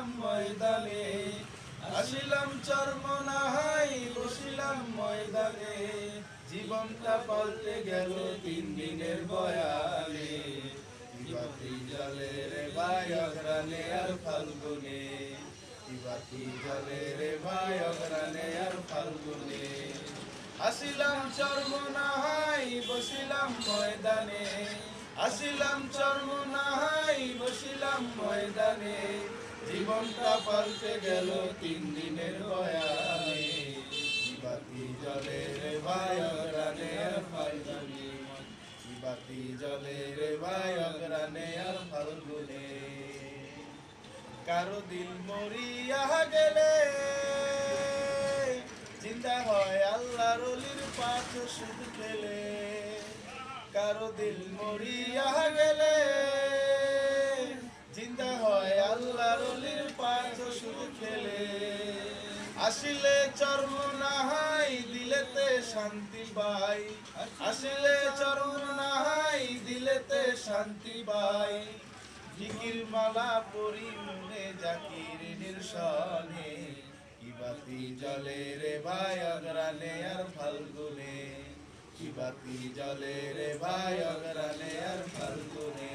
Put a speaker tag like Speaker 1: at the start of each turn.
Speaker 1: বসিলাম ময়দানে, আসিলাম চরমনাহাই বসিলাম ময়দানে, জীবনটা পাল্টে গেল 3 দিনের বয়ানে। বাতি জলে রে ভাই অঘ্রাণে আর ফাল্গুনে, বাতি জলে রে ভাই অঘ্রাণে আর ফাল্গুনে। আসিলাম চরমনাহাই বসিলাম ময়দানে, আসিলাম চরমনাহাই বসিলাম ময়দানে, জীবনটা পাল্টে গেল 3 দিনের বয়ানে। বাতি জলে রে ভাই অঘ্রাণে আর ফাল্গুনে, বাতি জলে রে ভাই অঘ্রাণে আর ফাল্গুনে। কারো দিল মরিয়া গেলে জিন্দা হয় আল্লাহর ওলির পাঠ সুদ খেলে, কারো দিল মরিয়া গেলে জিন্দা হয় আল্লাহর ওলির পাঠ সুদ খেলে। আসিলে চরমনাহাই দিলেতে শান্তি পাই, আসিলে চরমনাহাই দিলেতে শান্তি পাই, জিকির মালা পরি মনে জাকির নির্সনে, বাতি জলে রে ভাই অঘ্রাণে আর ফাল্গুনে, বাতি জলে রে ভাই অঘ্রাণে আর ফাল্গুনে।